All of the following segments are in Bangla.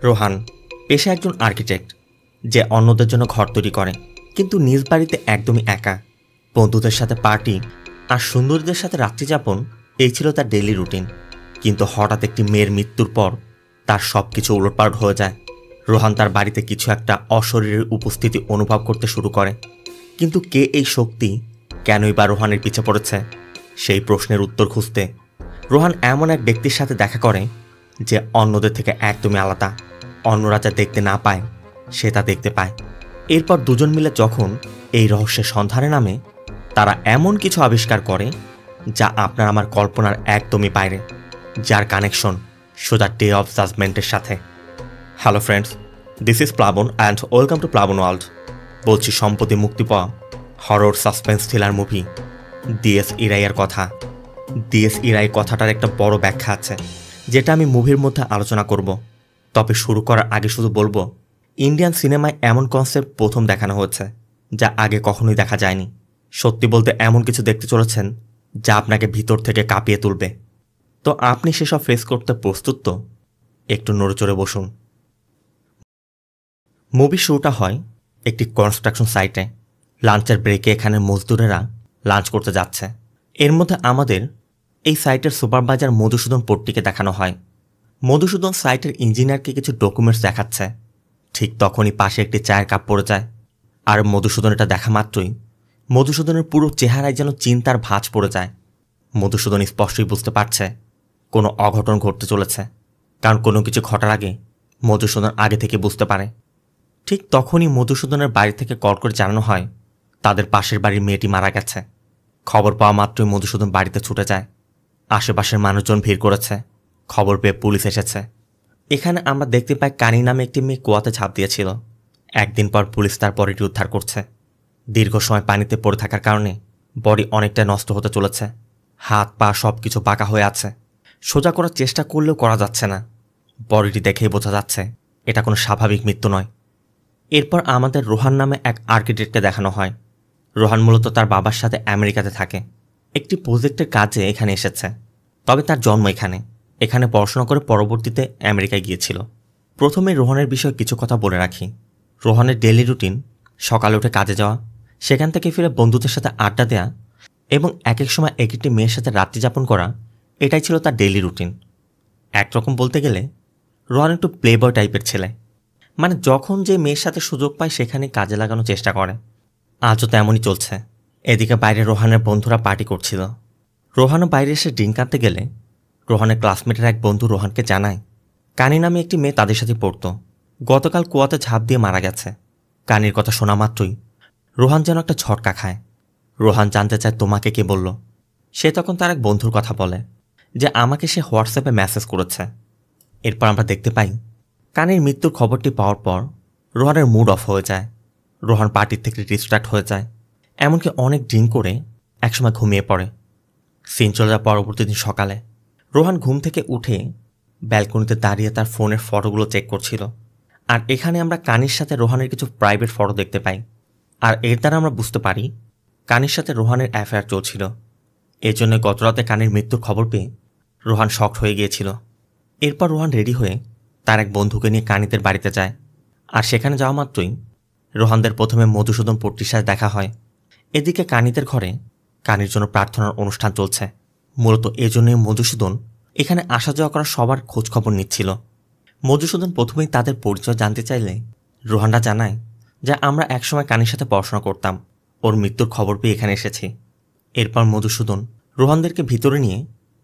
রোহান পেশায় একজন আর্কিটেক্ট যে অন্যদের জন্য ঘর তৈরি করে, কিন্তু নিজ বাড়িতে একদমই একা। বন্ধুদের সাথে পার্টি আর সুন্দরীদের সাথে রাত্রিযাপন এই ছিল তার ডেইলি রুটিন। কিন্তু হঠাৎ একটি মেয়ের মৃত্যুর পর তার সব কিছু উলটপালট হয়ে যায়। রোহান তার বাড়িতে কিছু একটা অশরীরের উপস্থিতি অনুভব করতে শুরু করে, কিন্তু কে এই শক্তি, কেনই বা রোহানের পিছে পড়েছে, সেই প্রশ্নের উত্তর খুঁজতে রোহান এমন এক ব্যক্তির সাথে দেখা করে যে অন্যদের থেকে একদমই আলাদা। অন্যরা যা দেখতে না পায় সে তা দেখতে পায়। এরপর দুজন মিলে যখন এই রহস্যের সন্ধানে নামে, তারা এমন কিছু আবিষ্কার করে যা আপনার আমার কল্পনার একদমই বাইরে, যার কানেকশন সোজা ডে অফ জাজমেন্টের সাথে। হ্যালো ফ্রেন্ডস, দিস ইজ প্লাবন অ্যান্ড ওয়েলকাম টু প্লাবন ওয়ার্ল্ড। বলছি সম্প্রতি মুক্তি পাওয়া horror suspense thriller movie DS ইরাইয়ের কথা। DS ইরাই কথাটার একটা বড় ব্যাখ্যা আছে, যেটা আমি মুভির মধ্যে আলোচনা করব। তবে শুরু করার আগে শুধু বলবো, ইন্ডিয়ান সিনেমায় এমন কনসেপ্ট প্রথম দেখানো হচ্ছে যা আগে কখনোই দেখা যায়নি। সত্যি বলতে এমন কিছু দেখতে চলেছেন যা আপনাকে ভিতর থেকে কাঁপিয়ে তুলবে। তো আপনি সেসব ফেস করতে প্রস্তুত তো? একটু নড়েচড়ে বসুন। মুভি শুরুটা হয় একটি কনস্ট্রাকশন সাইটে। লাঞ্চের ব্রেকে এখানে মজদুরেরা লাঞ্চ করতে যাচ্ছে। এর মধ্যে আমাদের এই সাইটের সুপারভাইজার মধুসূদন পট্টিকে দেখানো হয়। মধুসূদন সাইটের ইঞ্জিনিয়ারকে কিছু ডকুমেন্টস দেখাচ্ছে। ঠিক তখনই পাশে একটি চায়ের কাপ পড়ে যায়, আর মধুসূদন এটা দেখা মাত্রই মধুসূদনের পুরো চেহারায় যেন চিন্তার ভাঁজ পড়ে যায়। মধুসূদন স্পষ্টই বুঝতে পারছে কোনো অঘটন ঘটতে চলেছে, কারণ কোনো কিছু ঘটার আগে মধুসূদন আগে থেকে বুঝতে পারে। ঠিক তখনই মধুসূদনের বাড়ি থেকে কল করে জানানো হয় তাদের পাশের বাড়ির মেয়েটি মারা গেছে। খবর পাওয়া মাত্রই মধুসূদন বাড়িতে ছুটে যায়। আশেপাশের মানুষজন ভিড় করেছে। খবর পেয়ে পুলিশ এসেছে। এখানে আমরা দেখতে পাই কানি নামে একটি মেয়ে কুয়াতে ঝাঁপ দিয়েছিল। একদিন পর পুলিশ তার বডিটি উদ্ধার করছে। দীর্ঘ সময় পানিতে পড়ে থাকার কারণে বডি অনেকটা নষ্ট হতে চলেছে। হাত পা সব কিছু বাঁকা হয়ে আছে। সোজা করার চেষ্টা করলেও করা যাচ্ছে না। বডিটি দেখেই বোঝা যাচ্ছে এটা কোনো স্বাভাবিক মৃত্যু নয়। এরপর আমাদের রোহান নামে এক আর্কিটেক্টকে দেখানো হয়। রোহান মূলত তার বাবার সাথে আমেরিকাতে থাকে। একটি প্রজেক্টের কাজে এখানে এসেছে। তবে তার জন্ম এখানে পড়াশোনা করে পরবর্তীতে আমেরিকায় গিয়েছিল। প্রথমে রোহানের বিষয়ে কিছু কথা বলে রাখি। রোহানের ডেইলি রুটিন সকালে উঠে কাজে যাওয়া, সেখান থেকে ফিরে বন্ধুদের সাথে আড্ডা দেওয়া এবং এক এক সময় এক একটি মেয়ের সাথে রাত্রিযাপন করা, এটাই ছিল তার ডেইলি রুটিন। একরকম বলতে গেলে রোহান একটু প্লে বয় টাইপের ছেলে। মানে যখন যে মেয়ের সাথে সুযোগ পায় সেখানে কাজে লাগানোর চেষ্টা করে। আজও তেমনই চলছে। এদিকে বাইরে রোহানের বন্ধুরা পার্টি করছিল। রোহানও বাইরে এসে ড্রিঙ্ক আনতে গেলে রোহানের ক্লাসমেটের এক বন্ধু রোহানকে জানায় কানি নামে একটি মেয়ে তাদের সাথে পড়ত, গতকাল কুয়াতে ঝাঁপ দিয়ে মারা গেছে। কানির কথা শোনা মাত্রই রোহান যেন একটা ঝটকা খায়। রোহান জানতে চায় তোমাকে কে বলল। সে তখন তার এক বন্ধুর কথা বলে যে আমাকে সে হোয়াটসঅ্যাপে মেসেজ করেছে। এরপর আমরা দেখতে পাই কানির মৃত্যুর খবরটি পাওয়ার পর রোহানের মুড অফ হয়ে যায়। রোহান পার্টির থেকে ডিস্ট্র্যাক্ট হয়ে যায়, এমনকি অনেক ড্রিঙ্ক করে একসময় ঘুমিয়ে পড়ে। সিন চলে যায় পরবর্তী দিন সকালে। রোহান ঘুম থেকে উঠে ব্যালকনিতে দাঁড়িয়ে তার ফোনের ফটোগুলো চেক করছিল। আর এখানে আমরা কানির সাথে রোহানের কিছু প্রাইভেট ফটো দেখতে পাই। আর এর দ্বারা আমরা বুঝতে পারি কানির সাথে রোহানের অ্যাফেয়ার চলছিল। এর জন্য গতরাতে কানির মৃত্যুর খবর পেয়ে রোহান শকড হয়ে গিয়েছিল। এরপর রোহান রেডি হয়ে তার এক বন্ধুকে নিয়ে কানিদের বাড়িতে যায়। আর সেখানে যাওয়া মাত্রই রোহানদের প্রথমে মধুসূদন পট্টির সাথে দেখা হয়। এদিকে কানিদের ঘরে কানির জন্য প্রার্থনার অনুষ্ঠান চলছে। মূলত এজন্যই মধুসূদন এখানে আসা যাওয়া করা সবার খোঁজখবর নিচ্ছিল। মধুসূদন প্রথমেই তাদের পরিচয় জানতে চাইলে রোহানরা জানায় যে আমরা একসময় কানির সাথে পড়াশোনা করতাম, ওর মৃত্যুর খবর পেয়ে এখানে এসেছি। এরপর মধুসূদন রোহানদেরকে ভিতরে নিয়ে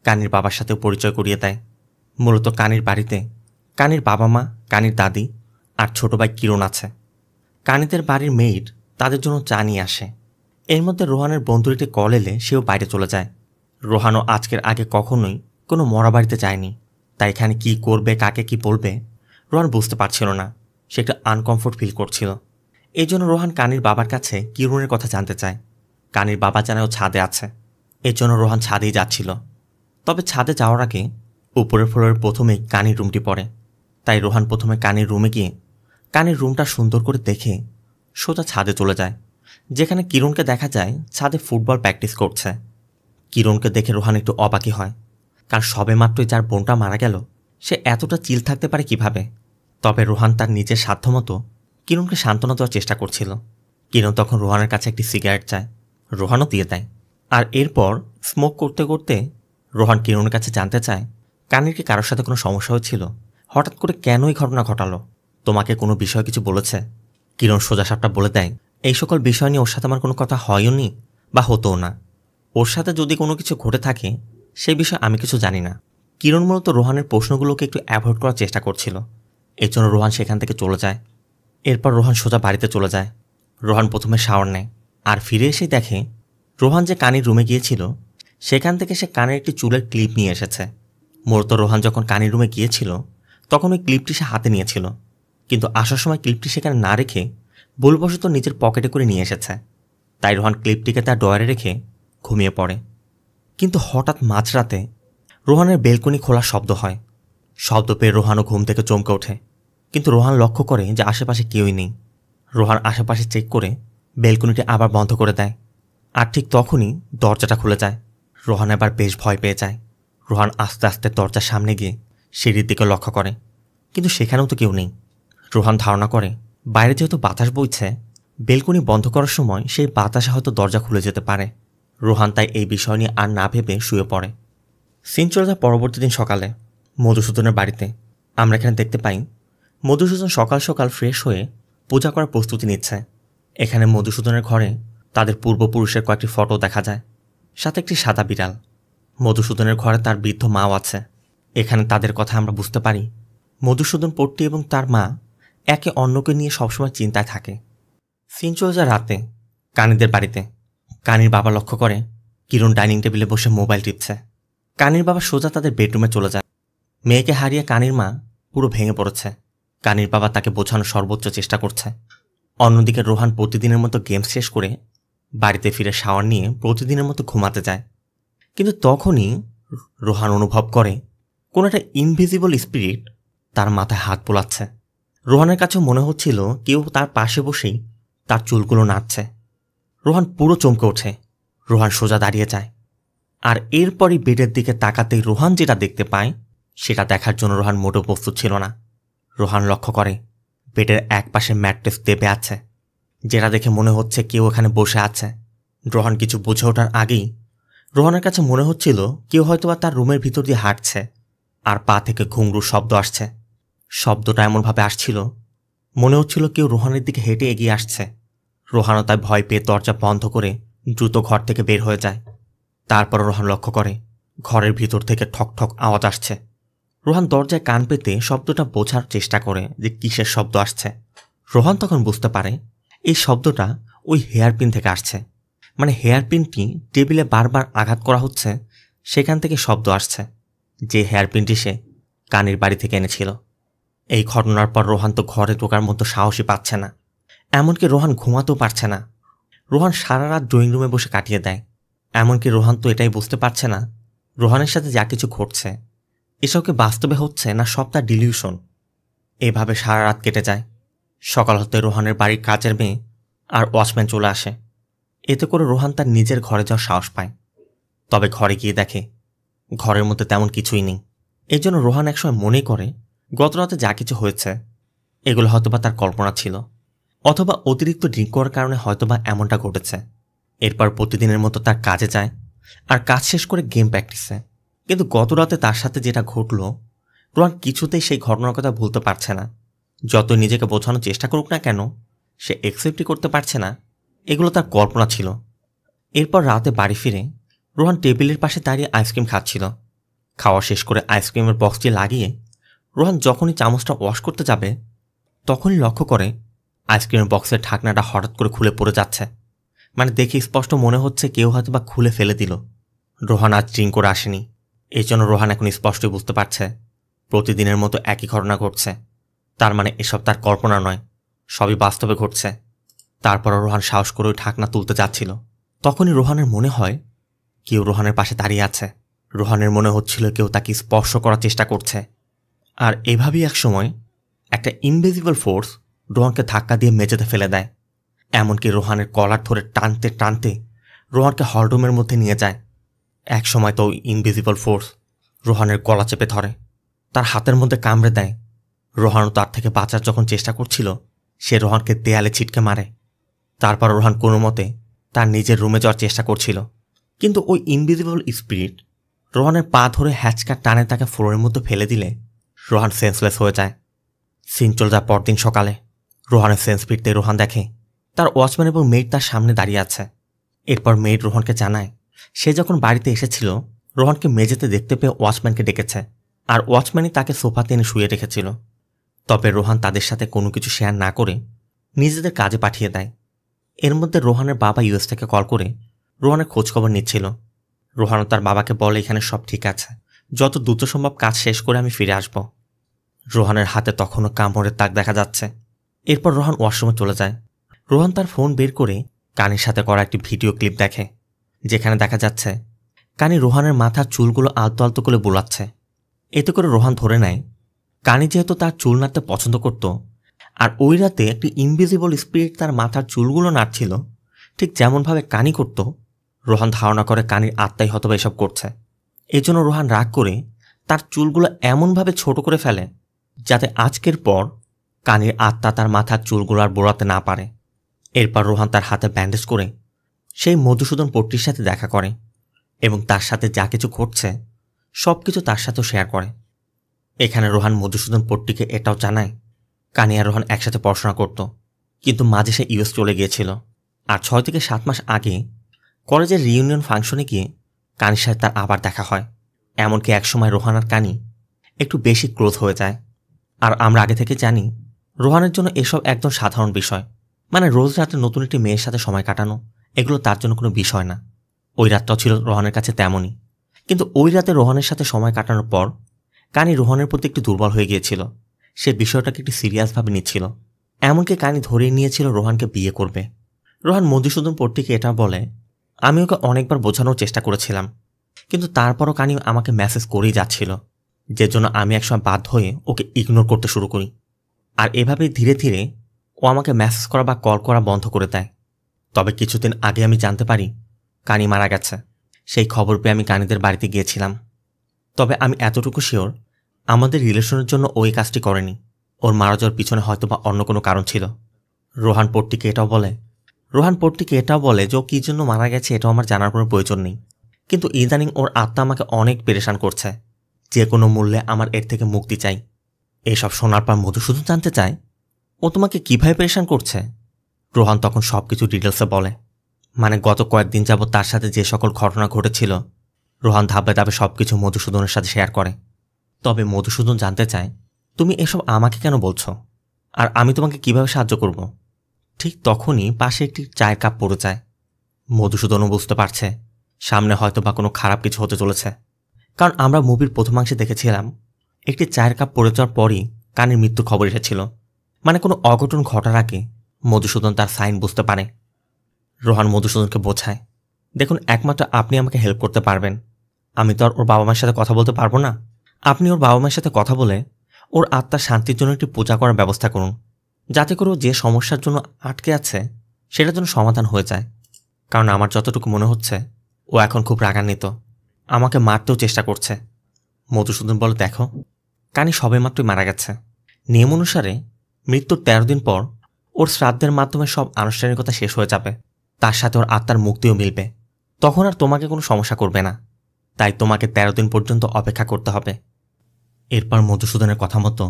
কানির বাবার সাথেও পরিচয় করিয়ে দেয়। মূলত কানির বাড়িতে কানির বাবা মা, কানির দাদি আর ছোট ভাই কিরণ আছে। কানিদের বাড়ির মেয়ের তাদের জন্য চা নিয়ে আসে। এর মধ্যে রোহানের বন্ধুর একটি কল এলে সেও বাইরে চলে যায়। রোহানও আজকের আগে কখনোই কোনো মরা বাড়িতে যায়নি, তাই এখানে কি করবে, কাকে কি বলবে রোহান বুঝতে পারছিল না। সে একটা আনকমফোর্ট ফিল করছিল। এই জন্য রোহান কানির বাবার কাছে কিরণের কথা জানতে চায়। কানির বাবা জানায় ও ছাদে আছে। এর জন্য রোহান ছাদেই যাচ্ছিল। তবে ছাদে যাওয়ার আগে উপরের ফ্লোরের প্রথমেই কানির রুমটি পড়ে। তাই রোহান প্রথমে কানির রুমে গিয়ে কানির রুমটা সুন্দর করে দেখে সোজা ছাদে চলে যায়, যেখানে কিরণকে দেখা যায় ছাদে ফুটবল প্র্যাকটিস করছে। কিরণকে দেখে রোহান একটু অবাকই হয়, কারণ সবে মাত্রই যার বোনটা মারা গেল সে এতটা চিল থাকতে পারে কিভাবে। তবে রোহান তার নিজের সাধ্যমতো কিরণকে সান্ত্বনা দেওয়ার চেষ্টা করছিল। কিরণ তখন রোহানের কাছে একটি সিগারেট চায়, রোহানও দিয়ে দেয়। আর এরপর স্মোক করতে করতে রোহান কিরণের কাছে জানতে চায় কানির কি কারোর সাথে কোনো সমস্যা হয়েছিল, হঠাৎ করে কেন এই ঘটনা ঘটালো, তোমাকে কোনো বিষয় কিছু বলেছে? কিরণ সোজাসাপটা বলে দেয় এই সকল বিষয় নিয়ে ওর সাথে আমার কোনো কথা হয়ও নি বা হতোও না। ওর সাথে যদি কোনো কিছু ঘটে থাকে সেই বিষয়ে আমি কিছু জানি না। কিরণ মূলত রোহানের প্রশ্নগুলোকে একটু অ্যাভয়েড করার চেষ্টা করছিল। এর জন্য রোহান সেখান থেকে চলে যায়। এরপর রোহান সোজা বাড়িতে চলে যায়। রোহান প্রথমে শাওয়ার নেয় আর ফিরে এসেই দেখে রোহান যে কানির রুমে গিয়েছিল সেখান থেকে সে কানের একটি চুলের ক্লিপ নিয়ে এসেছে। মূলত রোহান যখন কানির রুমে গিয়েছিল তখন ওই ক্লিপটি সে হাতে নিয়েছিল, কিন্তু আসার সময় ক্লিপটি সেখানে না রেখে ভুলবশত নিজের পকেটে করে নিয়ে এসেছে। তাই রোহান ক্লিপটিকে তার ডয়ারে রেখে ঘুমিয়ে পড়ে। কিন্তু হঠাৎ মাঝরাতে রোহানের বেলকনি খোলার শব্দ হয়। শব্দ পেয়ে রোহানও ঘুম থেকে চমকে ওঠে, কিন্তু রোহান লক্ষ্য করে যে আশেপাশে কেউই নেই। রোহান আশেপাশে চেক করে বেলকনিটি আবার বন্ধ করে দেয়। আর ঠিক তখনই দরজাটা খুলে যায়। রোহান এবার বেশ ভয় পেয়ে যায়। রোহান আস্তে আস্তে দরজার সামনে গিয়ে সিঁড়ির দিকে লক্ষ্য করে, কিন্তু সেখানেও তো কেউ নেই। রোহান ধারণা করে বাইরে যেহেতু বাতাস বইছে, বেলকনি বন্ধ করার সময় সেই বাতাসে হয়তো দরজা খুলে যেতে পারে। রোহান তাই এই বিষয় নিয়ে আর না ভেবে শুয়ে পড়ে। সিন চলে যায় পরবর্তী দিন সকালে মধুসূদনের বাড়িতে। আমরা এখানে দেখতে পাই মধুসূদন সকাল সকাল ফ্রেশ হয়ে পূজা করার প্রস্তুতি নিচ্ছে। এখানে মধুসূদনের ঘরে তাদের পূর্বপুরুষের কয়েকটি ফটো দেখা যায়, সাথে একটি সাদা বিড়াল। মধুসূদনের ঘরে তার বৃদ্ধ মাও আছে। এখানে তাদের কথা আমরা বুঝতে পারি মধুসূদন পট্টি এবং তার মা একে অন্যকে নিয়ে সবসময় চিন্তায় থাকে। সিন চলে যায় রাতে কানিদের বাড়িতে। কানির বাবা লক্ষ্য করে কিরণ ডাইনিং টেবিলে বসে মোবাইল টিপছে। কানির বাবা সোজা তাদের বেডরুমে চলে যায়। মেয়েকে হারিয়ে কানির মা পুরো ভেঙে পড়েছে। কানির বাবা তাকে বোঝানোর সর্বোচ্চ চেষ্টা করছে। অন্যদিকে রোহান প্রতিদিনের মতো গেম শেষ করে বাড়িতে ফিরে শাওয়ার নিয়ে প্রতিদিনের মতো ঘুমাতে যায়। কিন্তু তখনই রোহান অনুভব করে কোনো একটা ইনভিজিবল স্পিরিট তার মাথায় হাত বোলাচ্ছে। রোহানের কাছেও মনে হচ্ছিল কেউ তার পাশে বসেই তার চুলগুলো নাড়ছে। রোহান পুরো চমকে ওঠে। রোহান সোজা দাঁড়িয়ে যায়। আর এরপরই বেডের দিকে তাকাতেই রোহান যেটা দেখতে পায় সেটা দেখার জন্য রোহান মোটেও প্রস্তুত ছিল না। রোহান লক্ষ্য করে বেডের এক পাশে ম্যাট্রেস দেবে আছে, যেটা দেখে মনে হচ্ছে কেউ এখানে বসে আছে। রোহান কিছু বুঝে ওঠার আগেই রোহানের কাছে মনে হচ্ছিল কেউ হয়তোবা তার রুমের ভিতর দিয়ে হাঁটছে আর পা থেকে ঘুঙরুর শব্দ আসছে। শব্দটা এমনভাবে আসছিল মনে হচ্ছিল কেউ রোহানের দিকে হেঁটে এগিয়ে আসছে। রোহানও তাই ভয় পেয়ে দরজা বন্ধ করে দ্রুত ঘর থেকে বের হয়ে যায়। তারপর রোহান লক্ষ্য করে ঘরের ভিতর থেকে ঠক ঠক আওয়াজ আসছে। রোহান দরজায় কান পেতে শব্দটা বোঝার চেষ্টা করে যে কিসের শব্দ আসছে। রোহান তখন বুঝতে পারে এই শব্দটা ওই হেয়ারপিন থেকে আসছে, মানে হেয়ারপিনটি টেবিলে বারবার আঘাত করা হচ্ছে, সেখান থেকে শব্দ আসছে, যে হেয়ারপিনটি সে কানির বাড়ি থেকে এনেছিল। এই ঘটনার পর রোহান তো ঘরে ঢোকার মতো সাহসই পাচ্ছে না, এমনকি রোহান ঘুমাতেও পারছে না। রোহান সারা রাত ড্রয়িং রুমে বসে কাটিয়ে দেয়। এমনকি রোহান তো এটাই বুঝতে পারছে না রোহানের সাথে যা কিছু ঘটছে এসবকে বাস্তবে হচ্ছে না সব তার ডিলিউশন। এভাবে সারা রাত কেটে যায়। সকাল হতে রোহানের বাড়ির কাজের মেয়ে আর ওয়াচম্যান চলে আসে। এতে করে রোহান তার নিজের ঘরে যাওয়ার সাহস পায়। তবে ঘরে গিয়ে দেখে ঘরের মধ্যে তেমন কিছুই নেই। এই জন্য রোহান একসময় মনে করে গত রাতে যা কিছু হয়েছে এগুলো হয়তোবা তার কল্পনা ছিল, অথবা অতিরিক্ত ড্রিঙ্ক করার কারণে হয়তোবা এমনটা ঘটেছে। এরপর প্রতিদিনের মতো তার কাজে যায় আর কাজ শেষ করে গেম প্র্যাকটিসে। কিন্তু গত রাতে তার সাথে যেটা ঘটল রোহান কিছুতেই সেই ঘটনার কথা ভুলতে পারছে না। যত নিজেকে বোঝানোর চেষ্টা করুক না কেন সে অ্যাকসেপ্টই করতে পারছে না এগুলো তার কল্পনা ছিল। এরপর রাতে বাড়ি ফিরে রোহান টেবিলের পাশে দাঁড়িয়ে আইসক্রিম খাচ্ছিল। খাওয়া শেষ করে আইসক্রিমের বক্সটি লাগিয়ে রোহান যখনই চামচটা ওয়াশ করতে যাবে তখনই লক্ষ্য করে আইসক্রিমের বক্সের ঢাকনাটা হঠাৎ করে খুলে পড়ে যাচ্ছে। মানে দেখে স্পষ্ট মনে হচ্ছে কেউ হয়তো বা খুলে ফেলে দিল। রোহান আজ ড্রিঙ্ক করে আসেনি, এই জন্য রোহান এখন স্পষ্টই বুঝতে পারছে প্রতিদিনের মতো একই ঘটনা ঘটছে। তার মানে এসব তার কল্পনা নয়, সবই বাস্তবে ঘটছে। তারপর রোহান সাহস করে ওই ঢাকনা তুলতে যাচ্ছিল। তখনই রোহানের মনে হয় কেউ রোহানের পাশে দাঁড়িয়ে আছে। রোহানের মনে হচ্ছিল কেউ তাকে স্পর্শ করার চেষ্টা করছে। আর এভাবেই এক সময় একটা ইনভিজিবল ফোর্স রোহানকে ধাক্কা দিয়ে মেঝেতে ফেলে দেয়। এমনকি রোহানের কলার ধরে টানতে টানতে রোহানকে হলরুমের মধ্যে নিয়ে যায়। এক সময় তো ইনভিজিবল ফোর্স রোহানের গলা চেপে ধরে, তার হাতের মধ্যে কামড়ে দেয়। রোহানও তার থেকে বাঁচার যখন চেষ্টা করছিল, সে রোহানকে দেয়ালে ছিটকে মারে। তারপর রোহান কোনো মতে তার নিজের রুমে যাওয়ার চেষ্টা করছিল, কিন্তু ওই ইনভিজিবল স্পিরিট রোহানের পা ধরে হ্যাচকা টানে তাকে ফ্লোরের মধ্যে ফেলে দিলে রোহান সেন্সলেস হয়ে যায়। সিন চলে যায় পরদিন সকালে। রোহানের সেন্স ফিরতে রোহান দেখে তার ওয়াচম্যান এবং মেইড তার সামনে দাঁড়িয়ে আছে। এরপর মেইড রোহানকে জানায় সে যখন বাড়িতে এসেছিল রোহানকে মেঝেতে দেখতে পেয়ে ওয়াচম্যানকে ডেকেছে, আর ওয়াচম্যানই তাকে সোফাতে এনে শুয়ে রেখেছিল। তবে রোহান তাদের সাথে কোনো কিছু শেয়ার না করে নিজেদের কাজে পাঠিয়ে দেয়। এর মধ্যে রোহানের বাবা ইউএস থেকে কল করে রোহানের খোঁজখবর নিচ্ছিল। রোহানও তার বাবাকে বলে এখানে সব ঠিক আছে, যত দ্রুত সম্ভব কাজ শেষ করে আমি ফিরে আসব। রোহানের হাতে তখনও কামড়ের দাগ দেখা যাচ্ছে। এরপর রোহান ওয়াশরুমে চলে যায়। রোহান তার ফোন বের করে কানির সাথে করা একটি ভিডিও ক্লিপ দেখে, যেখানে দেখা যাচ্ছে কানি রোহানের মাথার চুলগুলো আলতো আলতো করে বোলাচ্ছে। এতে করে রোহান ধরে নেয় কানি যেহেতু তার চুল নাড়তে পছন্দ করত, আর ওই রাতে একটি ইনভিজিবল স্পিরিট তার মাথার চুলগুলো নাড়ছিল, ঠিক যেমনভাবে কানি করত, রোহান ধারণা করে কানির আত্মাই হয়তো এসব করছে। এজন্য রোহান রাগ করে তার চুলগুলো এমনভাবে ছোট করে ফেলে যাতে আজকের পর কানির আত্মা তার মাথার চুলগুলো আর বোড়াতে না পারে। এরপর রোহান তার হাতে ব্যান্ডেজ করে সেই মধুসূদন পট্টির সাথে দেখা করে এবং তার সাথে যা কিছু ঘটছে সব কিছু তার সাথেও শেয়ার করে। এখানে রোহান মধুসূদন পট্টিকে এটাও জানায় কানি আর রোহান একসাথে পড়াশোনা করত, কিন্তু মাঝে সে ইউএস চলে গিয়েছিল। আর 6 থেকে 7 মাস আগে কলেজের রিইউনিয়ন ফাংশনে গিয়ে কানির সাথে তার আবার দেখা হয়। এমনকি একসময় রোহান আর কানি একটু বেশি ক্লোজ হয়ে যায়। আর আমরা আগে থেকে জানি রোহানের জন্য এসব একদম সাধারণ বিষয়, মানে রোজ রাতে নতুন একটি মেয়ের সাথে সময় কাটানো এগুলো তার জন্য কোনো বিষয় না। ওই রাতটাও ছিল রোহানের কাছে তেমনই। কিন্তু ওই রাতে রোহানের সাথে সময় কাটানোর পর কানি রোহানের প্রতি একটু দুর্বল হয়ে গিয়েছিল। সে বিষয়টাকে একটু সিরিয়াসভাবে নিচ্ছিল। এমনকি কানি ধরেই নিয়েছিল রোহানকে বিয়ে করবে। রোহান মধুসূদন পট্টিকে এটা বলে আমি ওকে অনেকবার বোঝানোর চেষ্টা করেছিলাম, কিন্তু তারপরও কানি আমাকে মেসেজ করেই যাচ্ছিল, যে জন্য আমি একসময় বাধ্য হয়ে ওকে ইগনোর করতে শুরু করি। আর এভাবেই ধীরে ধীরে ও আমাকে মেসেজ করা বা কল করা বন্ধ করে দেয়। তবে কিছুদিন আগে আমি জানতে পারি কানি মারা গেছে। সেই খবর পেয়ে আমি কানিদের বাড়িতে গিয়েছিলাম। তবে আমি এতটুকু শিওর আমাদের রিলেশনের জন্য ওই কাজটি করেনি। ওর মারা যাওয়ার পিছনে হয়তোবা অন্য কোনো কারণ ছিল। রোহান পট্টিকে এটাও বলে যে ও কী জন্য মারা গেছে এটাও আমার জানার কোনো প্রয়োজন নেই, কিন্তু ইদানিং ওর আত্মা আমাকে অনেক পেরেশান করছে। যে কোনো মূল্যে আমার এর থেকে মুক্তি চাই। এসব শোনার পর মধুসূদন জানতে চায় ও তোমাকে কীভাবে পেরেশান করছে। রোহান তখন সব কিছু ডিটেলসে বলে, মানে গত কয়েকদিন যাবৎ তার সাথে যে সকল ঘটনা ঘটেছিল রোহান ধাপে ধাপে সব কিছু মধুসূদনের সাথে শেয়ার করে। তবে মধুসূদন জানতে চায় তুমি এসব আমাকে কেন বলছো, আর আমি তোমাকে কিভাবে সাহায্য করব। ঠিক তখনই পাশে একটি চায়ের কাপ পড়ে যায়। মধুসূদনও বুঝতে পারছে সামনে হয়তো বা কোনো খারাপ কিছু হতে চলেছে, কারণ আমরা মুভির প্রথমাংশে দেখেছিলাম একটি চায়ের কাপ পড়ে যাওয়ার পরই কানির মৃত্যুর খবর এসেছিল। মানে কোনো অঘটন ঘটার আগে মধুসূদন তার সাইন বুঝতে পারে। রোহান মধুসূদনকে বোঝায় দেখুন একমাত্র আপনি আমাকে হেল্প করতে পারবেন। আমি তো আর ওর বাবা মায়ের সাথে কথা বলতে পারবো না। আপনি ওর বাবা মায়ের সাথে কথা বলে ওর আত্মার শান্তির জন্য একটি পূজা করার ব্যবস্থা করুন, যাতে করে যে সমস্যার জন্য আটকে আছে সেটার জন্য সমাধান হয়ে যায়। কারণ আমার যতটুকু মনে হচ্ছে ও এখন খুব রাগান্বিত, আমাকে মারতেও চেষ্টা করছে। মধুসূদন বলে দেখো কানি সবেমাত্রই মারা গেছে। নিয়ম অনুসারে মৃত্যুর 13 দিন পর ওর শ্রাদ্ধের মাধ্যমে সব আনুষ্ঠানিকতা শেষ হয়ে যাবে। তার সাথে ওর আত্মার মুক্তিও মিলবে। তখন আর তোমাকে কোনো সমস্যা করবে না। তাই তোমাকে 13 দিন পর্যন্ত অপেক্ষা করতে হবে। এরপর মধুসূদনের কথা মতো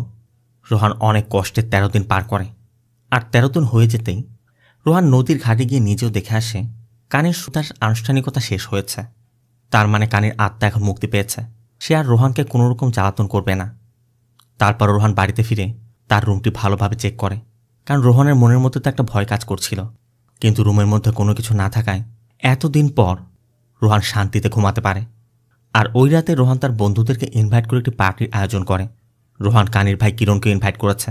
রোহান অনেক কষ্টে 13 দিন পার করে। আর 13 দিন হয়ে যেতেই রোহান নদীর ঘাটে গিয়ে নিজেও দেখে আসে কানির সুতার আনুষ্ঠানিকতা শেষ হয়েছে। তার মানে কানির আত্মা এখন মুক্তি পেয়েছে। সে আর রোহানকে কোনোরকম জ্বালাতন করবে না। তারপর রোহান বাড়িতে ফিরে তার রুমটি ভালোভাবে চেক করে, কারণ রোহানের মনের মধ্যে তো একটা ভয় কাজ করছিল। কিন্তু রুমের মধ্যে কোনো কিছু না থাকায় এতদিন পর রোহান শান্তিতে ঘুমাতে পারে। আর ওই রাতে রোহান তার বন্ধুদেরকে ইনভাইট করে একটি পার্টির আয়োজন করে। রোহান কানির ভাই কিরণকে ইনভাইট করেছে।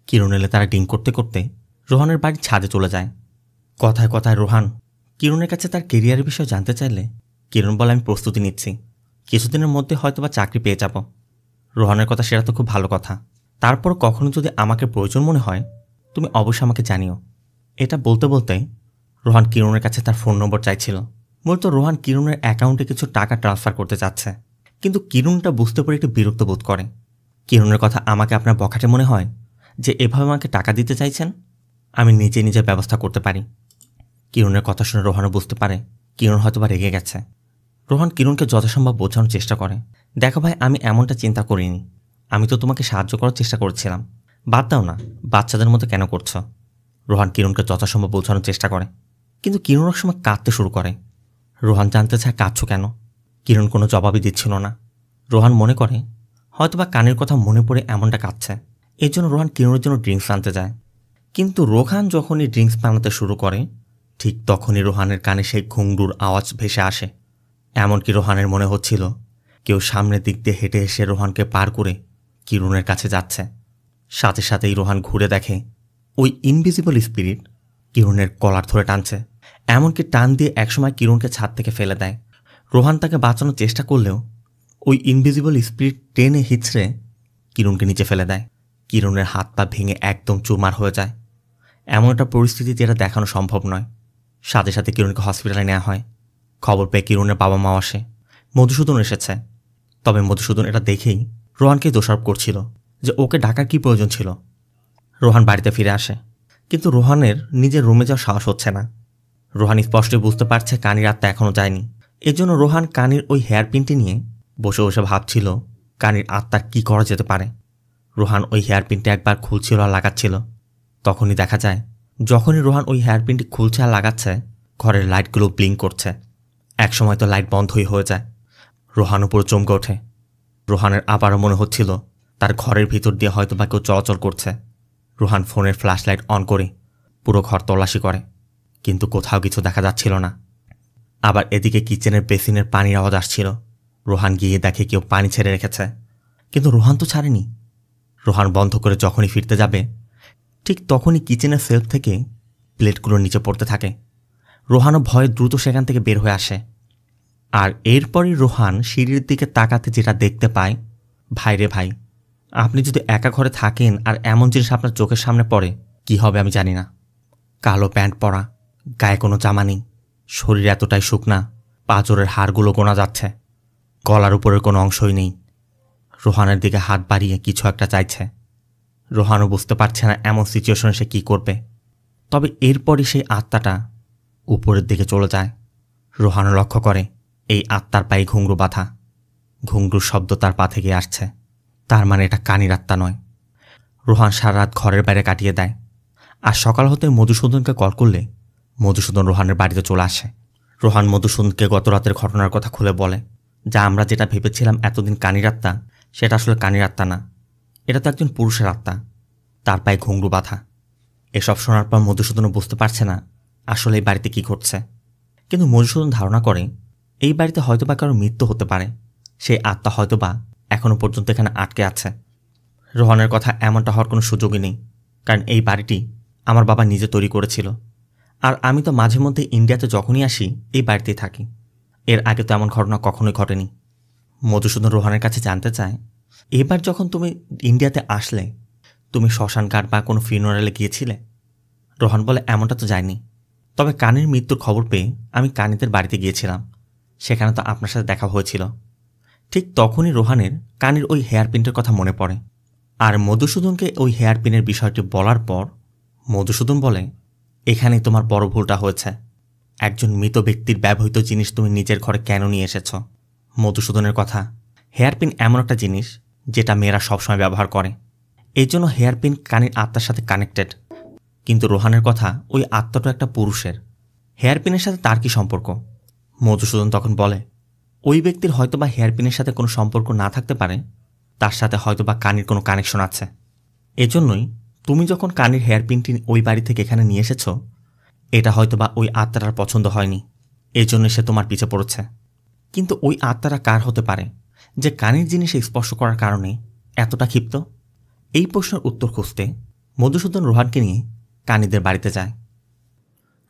কিরণ এলে তারা ডিং করতে করতে রোহানের বাড়ির ছাদে চলে যায়। কথায় কথায় রোহান কিরণের কাছে তার কেরিয়ারের বিষয়ে জানতে চাইলে কিরণ বলে আমি প্রস্তুতি নিচ্ছি, কিছুদিনের মধ্যে হয়তোবা চাকরি পেয়ে যাব। রোহানের কথা সেটা তো খুব ভালো কথা। তারপর কখনো যদি আমাকে প্রয়োজন মনে হয় তুমি অবশ্যই আমাকে জানিও। এটা বলতে বলতে রোহান কিরণের কাছে তার ফোন নম্বর চাইছিল। মূলত রোহান কিরণের অ্যাকাউন্টে কিছু টাকা ট্রান্সফার করতে চাচ্ছে, কিন্তু কিরণটা বুঝতে পারে একটু বিরক্ত বোধ করে। কিরণের কথা আমাকে আপনার বখাটে মনে হয় যে এভাবে আমাকে টাকা দিতে চাইছেন? আমি নিজে নিজের ব্যবস্থা করতে পারি। কিরণের কথা শুনে রোহানও বুঝতে পারে কিরণ হয়তোবা রেগে গেছে। রোহান কিরণকে যথাসম্ভব বোঝানোর চেষ্টা করে, দেখো ভাই, আমি এমনটা চিন্তা করিনি। আমি তো তোমাকে সাহায্য করার চেষ্টা করছিলাম। বাদ দাও না, বাচ্চাদের মতো কেন করছো? রোহান কিরণকে যথাসম্ভব বোঝানোর চেষ্টা করে, কিন্তু কিরণ এক সময় কাঁদতে শুরু করে। রোহান জানতে চায় কাঁদছো কেন? কিরণ কোনো জবাবই দিচ্ছিল না। রোহান মনে করে হয়তোবা কানের কথা মনে পড়ে এমনটা কাঁদছে। এর জন্য রোহান কিরণের জন্য ড্রিঙ্কস আনতে যায়। কিন্তু রোহান যখনই ড্রিঙ্কস বানাতে শুরু করে ঠিক তখনই রোহানের কানে সেই ঘুংরুর আওয়াজ ভেসে আসে। এমনকি রোহানের মনে হচ্ছিল কেউ সামনের দিক দিয়ে হেঁটে এসে রোহানকে পার করে কিরণের কাছে যাচ্ছে। সাথে সাথেই রোহান ঘুরে দেখে ওই ইনভিজিবল স্পিরিট কিরণের কলার ধরে টানছে। এমনকি টান দিয়ে একসময় কিরণকে ছাদ থেকে ফেলে দেয়। রোহান তাকে বাঁচানোর চেষ্টা করলেও ওই ইনভিজিবল স্পিরিট টেনে হিচড়ে কিরণকে নিচে ফেলে দেয়। কিরণের হাত পা ভেঙে একদম চুরমার হয়ে যায়। এমন একটা পরিস্থিতি যেটা দেখানো সম্ভব নয়। সাথে সাথে কিরণকে হসপিটালে নেওয়া হয়। খবর পেয়ে কিরণের বাবা মাও আসে। মধুসূদন এসেছে। তবে মধুসূদন এটা দেখেই রোহানকে দোষারোপ করছিল যে ওকে ডাকার কী প্রয়োজন ছিল। রোহান বাড়িতে ফিরে আসে, কিন্তু রোহানের নিজের রুমে যাওয়ার সাহস হচ্ছে না। রোহান স্পষ্টই বুঝতে পারছে কানির আত্মা এখনও যায়নি। এজন্য রোহান কানির ওই হেয়ার পিনটি নিয়ে বসে বসে ভাবছিল কানির আত্মার কী করা যেতে পারে। রোহান ওই হেয়ার পিনটি একবার খুলছিল আর লাগাচ্ছিল। তখনই দেখা যায় যখনই রোহান ওই হেয়ার পিনটি খুলছে আর লাগাচ্ছে ঘরের লাইটগুলো ব্লিঙ্ক করছে। একসময় তো লাইট বন্ধই হয়ে যায়। রোহান পুরো চমকে ওঠে। রোহানের আবারও মনে হচ্ছিল তার ঘরের ভিতর দিয়ে হয়তো বা কেউ চলাচল করছে। রোহান ফোনের ফ্ল্যাশ লাইট অন করে পুরো ঘর তল্লাশি করে, কিন্তু কোথাও কিছু দেখা যাচ্ছিল না। আবার এদিকে কিচেনের বেসিনের পানির আওয়াজ আসছিল। রোহান গিয়ে দেখে কেউ পানি ছেড়ে রেখেছে, কিন্তু রোহান তো ছাড়েনি। রোহান বন্ধ করে যখনই ফিরতে যাবে ঠিক তখনই কিচেনের সেলফ থেকে প্লেটগুলো নিচে পড়তে থাকে। রোহানও ভয়ে দ্রুত সেখান থেকে বের হয়ে আসে। আর এরপরই রোহান সিঁড়ির দিকে তাকাতে যেটা দেখতে পায়, ভাই রে ভাই, আপনি যদি একা ঘরে থাকেন আর এমন জিনিস আপনার চোখের সামনে পড়ে কি হবে আমি জানি না। কালো প্যান্ট পরা, গায়ে কোনো জামা নেই, শরীর এতটাই শুকনা পাঁজরের হাড়গুলো গোনা যাচ্ছে, গলার উপরের কোনো অংশই নেই। রোহানের দিকে হাত বাড়িয়ে কিছু একটা চাইছে। রোহানও বুঝতে পারছে না এমন সিচুয়েশনে সে কী করবে। তবে এরপরই সেই আত্মাটা উপরের দিকে চলে যায়। রোহানও লক্ষ্য করে এই আত্মার পায়ে ঘুংরু বাঁধা। ঘুংরুর শব্দ তার পা থেকে আসছে, তার মানে এটা কানির আত্মা নয়। রোহান সারা রাত ঘরের বাইরে কাটিয়ে দেয়। আর সকাল হতে মধুসূদনকে কল করলে মধুসূদন রোহানের বাড়িতে চলে আসে। রোহান মধুসূদনকে গত রাতের ঘটনার কথা খুলে বলে, যা আমরা যেটা ভেবেছিলাম এতদিন কানির আত্মা, সেটা আসলে কানির আত্মা না, এটা তো একজন পুরুষের আত্মা, তার পায়ে ঘুংরু বাঁধা। এসব শোনার পর মধুসূদনও বুঝতে পারছে না আসলে এই বাড়িতে কী ঘটছে। কিন্তু মধুসূদন ধারণা করে এই বাড়িতে হয়তোবা কারোর মৃত্যু হতে পারে। সেই আত্মা হয়তোবা এখনও পর্যন্ত এখানে আটকে আছে। রোহানের কথা এমনটা হওয়ার কোনো সুযোগই নেই, কারণ এই বাড়িটি আমার বাবা নিজে তৈরি করেছিল। আর আমি তো মাঝে মধ্যে ইন্ডিয়াতে যখনই আসি এই বাড়িতেই থাকি। এর আগে তো এমন ঘটনা কখনোই ঘটেনি। মধুসূদন রোহানের কাছে জানতে চায়, এবার যখন তুমি ইন্ডিয়াতে আসলে তুমি শ্মশান ঘাট বা কোনো ফিউনারালে গিয়েছিলে? রোহান বলে, এমনটা তো যায়নি, তবে কানির মৃত্যুর খবর পেয়ে আমি কানিদের বাড়িতে গিয়েছিলাম, সেখানে তো আপনার সাথে দেখা হয়েছিল। ঠিক তখনই রোহানের কানির ওই হেয়ার পিনটার কথা মনে পড়ে। আর মধুসূদনকে ওই হেয়ার পিনের বিষয়টি বলার পর মধুসূদন বলে, এখানেই তোমার বড় ভুলটা হয়েছে। একজন মৃত ব্যক্তির ব্যবহৃত জিনিস তুমি নিজের ঘরে কেন নিয়ে এসেছ? মধুসূদনের কথা, হেয়ার পিন এমন একটা জিনিস যেটা মেয়েরা সবসময় ব্যবহার করে, এই জন্য হেয়ার পিন কানির আত্মার সাথে কানেক্টেড। কিন্তু রোহানের কথা, ওই আত্মাটা একটা পুরুষের, হেয়ার পিনের সাথে তার কি সম্পর্ক? মধুসূদন তখন বলে, ওই ব্যক্তির হয়তোবা হেয়ার পিনের সাথে কোনো সম্পর্ক না থাকতে পারে, তার সাথে হয়তোবা কানির কোনো কানেকশন আছে। এজন্যই তুমি যখন কানির হেয়ার পিনটি ওই বাড়ি থেকে এখানে নিয়ে এসেছ, এটা হয়তোবা ওই আত্মাটার পছন্দ হয়নি, এজন্য সে তোমার পিছে পড়েছে। কিন্তু ওই আত্মাটা কার হতে পারে যে কানির জিনিসে স্পর্শ করার কারণে এতটা ক্ষিপ্ত? এই প্রশ্নের উত্তর খুঁজতে মধুসূদন রোহানকে নিয়ে কানিদের বাড়িতে যায়।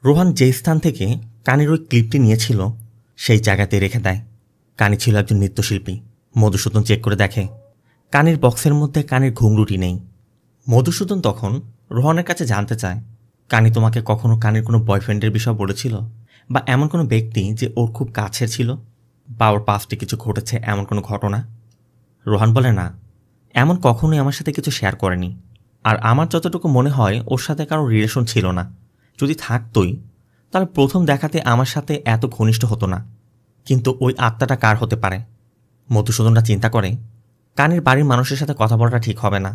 রোহান যে স্থান থেকে কানির ওই ক্লিপটি নিয়েছিল সেই জায়গাতে রেখে দেয়। কানি ছিল একজন নৃত্যশিল্পী। মধুসূদন চেক করে দেখে কানির বক্সের মধ্যে কানির ঘুংরুটি নেই। মধুসূদন তখন রোহানের কাছে জানতে চায়, কানি তোমাকে কখনো কানির কোনো বয়ফ্রেন্ডের বিষয় বলেছিল, বা এমন কোনো ব্যক্তি যে ওর খুব কাছের ছিল, বা ওর পাস্টে কিছু ঘটেছে এমন কোনো ঘটনা? রোহান বলে, না, এমন কখনোই আমার সাথে কিছু শেয়ার করেনি। আর আমার যতটুকু মনে হয় ওর সাথে কারো রিলেশন ছিল না। যদি থাকতই তাহলে প্রথম দেখাতে আমার সাথে এত ঘনিষ্ঠ হতো না। কিন্তু ওই আত্মাটা কার হতে পারে? মধুসূদনরা চিন্তা করে কানির বাড়ির মানুষের সাথে কথা বলাটা ঠিক হবে না।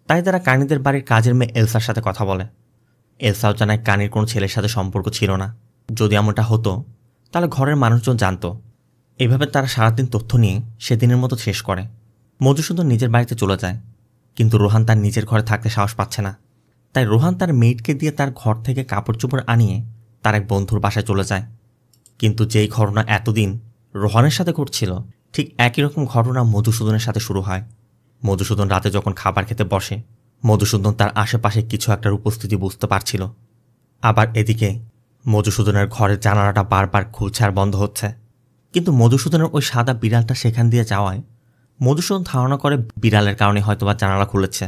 তাই তারা কানিদের বাড়ির কাজের মেয়ে এলসার সাথে কথা বলে। এলসাও জানায় কানির কোনো ছেলের সাথে সম্পর্ক ছিল না। যদি এমনটা হতো তাহলে ঘরের মানুষজন জানত। এভাবে তারা সারাদিন তথ্য নিয়ে সেদিনের মতো শেষ করে। মধুসূদন নিজের বাড়িতে চলে যায়, কিন্তু রোহান তার নিজের ঘরে থাকতে সাহস পাচ্ছে না। তাই রোহান তার মেয়েটকে দিয়ে তার ঘর থেকে কাপড় চোপড় আনিয়ে তার এক বন্ধুর বাসায় চলে যায়। কিন্তু যেই ঘটনা এতদিন রোহানের সাথে ঘটছিল, ঠিক একই রকম ঘটনা মধুসূদনের সাথে শুরু হয়। মধুসূদন রাতে যখন খাবার খেতে বসে, মধুসূদন তার আশেপাশে কিছু একটার উপস্থিতি বুঝতে পারছিল। আবার এদিকে মধুসূদনের ঘরের জানালাটা বারবার খুলছে আর বন্ধ হচ্ছে। কিন্তু মধুসূদনের ওই সাদা বিড়ালটা সেখান দিয়ে যাওয়ায় মধুসূদন ধারণা করে বিড়ালের কারণে হয়তোবা জানালা খুলেছে।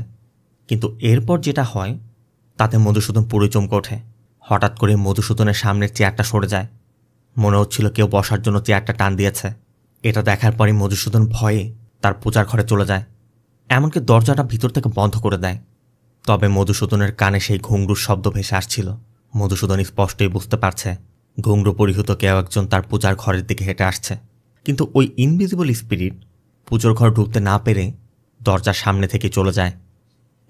কিন্তু এরপর যেটা হয় তাতে মধুসূদন পুরো চমকে ওঠে। হঠাৎ করে মধুসূদনের সামনের চেয়ারটা সরে যায়। মনে হচ্ছিল কেউ বসার জন্য চেয়ারটা টান দিয়েছে। এটা দেখার পরই মধুসূদন ভয়ে তার পূজার ঘরে চলে যায়, এমনকি দরজাটা ভিতর থেকে বন্ধ করে দেয়। তবে মধুসূদনের কানে সেই ঘুঙরুর শব্দ ভেসে আসছিল। মধুসূদন স্পষ্টই বুঝতে পারছে ঘুঙরু পরিহিত কেউ একজন তার পূজার ঘরের দিকে হেঁটে আসছে। কিন্তু ওই ইনভিজিবল স্পিরিট পুজোর ঘর ঢুকতে না পেরে দরজার সামনে থেকে চলে যায়।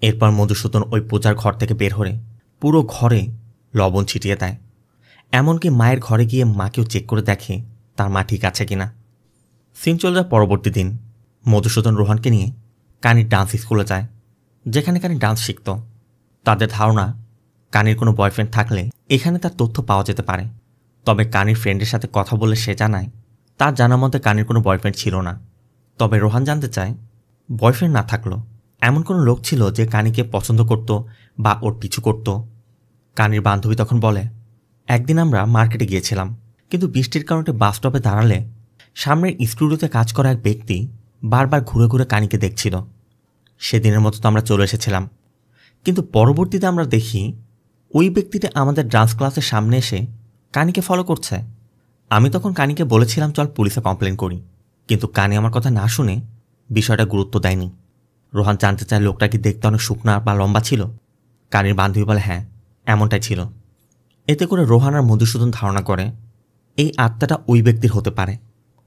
এরপর মধুসূদন ওই পূজার ঘর থেকে বের হয়ে পুরো ঘরে লবণ ছিটিয়ে দেয়। এমনকি মায়ের ঘরে গিয়ে মাকেও চেক করে দেখে তার মা ঠিক আছে কিনা। সিন চলে যায় পরবর্তী দিন। মধুসূদন রোহানকে নিয়ে কানির ডান্স স্কুলে যায়, যেখানে কানি ডান্স শিখত। তাদের ধারণা কানির কোনো বয়ফ্রেন্ড থাকলে এখানে তার তথ্য পাওয়া যেতে পারে। তবে কানির ফ্রেন্ডের সাথে কথা বলে সে জানায় তার জানা মতে কানির কোনো বয়ফ্রেন্ড ছিল না। তবে রোহান জানতে চায় বয়ফ্রেন্ড না থাকলো এমন কোনো লোক ছিল যে কানিকে পছন্দ করত বা ওর পিছু করত। কানির বান্ধবী তখন বলে, একদিন আমরা মার্কেটে গিয়েছিলাম, কিন্তু বৃষ্টির কারণে বাস স্টপে দাঁড়ালে সামনের স্টুডিওতে কাজ করা এক ব্যক্তি বারবার ঘুরে ঘুরে কানিকে দেখছিল। সেদিনের মতো তো আমরা চলে এসেছিলাম, কিন্তু পরবর্তীতে আমরা দেখি ওই ব্যক্তিটা আমাদের ডান্স ক্লাসের সামনে এসে কানিকে ফলো করছে। আমি তখন কানিকে বলেছিলাম চল পুলিশে কমপ্লেন করি, কিন্তু কানি আমার কথা না শুনে বিষয়টা গুরুত্ব দেয়নি। রোহান জানতে চায় লোকটা কি দেখতে অনেক শুকনা বা লম্বা ছিল? কানির বান্ধবী বলে হ্যাঁ, এমনটাই ছিল। এতে করে রোহান আর মধুসূদন ধারণা করে এই আত্মাটা ওই ব্যক্তির হতে পারে,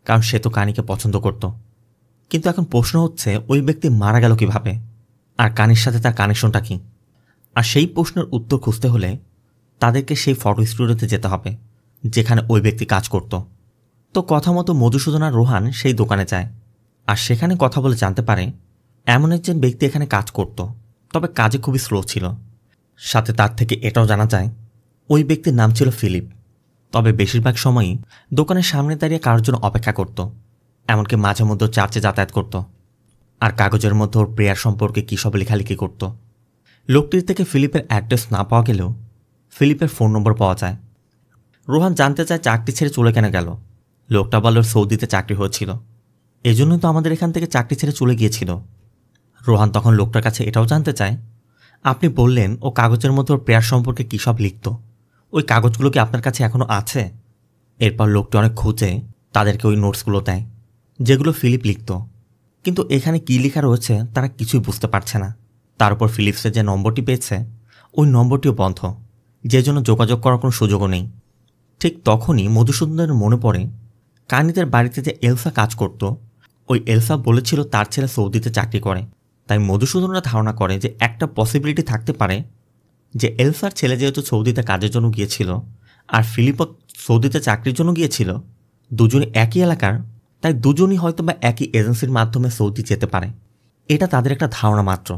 কারণ সে তো কানিকে পছন্দ করত। কিন্তু এখন প্রশ্ন হচ্ছে ওই ব্যক্তি মারা গেল কিভাবে, আর কানির সাথে তার কানেকশনটা কি? আর সেই প্রশ্নের উত্তর খুঁজতে হলে তাদেরকে সেই ফটো স্টুডিওতে যেতে হবে যেখানে ওই ব্যক্তি কাজ করত। তো কথা মতো মধুসূদন আর রোহান সেই দোকানে যায়, আর সেখানে কথা বলে জানতে পারে এমন একজন ব্যক্তি এখানে কাজ করত, তবে কাজে খুবই স্লো ছিল। সাথে তার থেকে এটাও জানা যায় ওই ব্যক্তির নাম ছিল ফিলিপ। তবে বেশিরভাগ সময়ই দোকানের সামনে দাঁড়িয়ে কারোর জন্য অপেক্ষা করত, এমনকি মাঝে মধ্যে চার্চে যাতায়াত করত। আর কাগজের মধ্যে ওর প্রেয়ার সম্পর্কে কী সব লেখালেখি করত। লোকটির থেকে ফিলিপের অ্যাড্রেস না পাওয়া গেলেও ফিলিপের ফোন নম্বর পাওয়া যায়। রোহান জানতে চায় চাকরি ছেড়ে চলে কেন গেল। লোকটা বলল সৌদিতে চাকরি হয়েছিল, এজন্যই তো আমাদের এখান থেকে চাকরি ছেড়ে চলে গিয়েছিল। রোহান তখন লোকটার কাছে এটাও জানতে চায়, আপনি বললেন ও কাগজের মধ্যে ওর প্রেয়ার সম্পর্কে কী সব লিখত, ওই কাগজগুলো কি আপনার কাছে এখনও আছে? এরপর লোকটি অনেক খুঁজে তাদেরকে ওই নোটসগুলো দেয় যেগুলো ফিলিপ লিখত, কিন্তু এখানে কী লেখা রয়েছে তারা কিছুই বুঝতে পারছে না। তার উপর ফিলিপসের যে নম্বরটি পেয়েছে ওই নম্বরটিও বন্ধ, যে জন্য যোগাযোগ করার কোনো সুযোগও নেই। ঠিক তখনই মধুসূদনের মনে পড়ে কানিদের বাড়িতে যে এলসা কাজ করত, ওই এলসা বলেছিল তার ছেলে সৌদিতে চাকরি করে। তাই মধুসূদনরা ধারণা করে যে একটা পসিবিলিটি থাকতে পারে যে এলসার ছেলে যেহেতু সৌদিতে কাজের জন্য গিয়েছিল আর ফিলিপও সৌদিতে চাকরির জন্য গিয়েছিল, দুজনই একই এলাকার, তাই দুজনই হয়তো বা একই এজেন্সির মাধ্যমে সৌদি যেতে পারে। এটা তাদের একটা ধারণা মাত্র।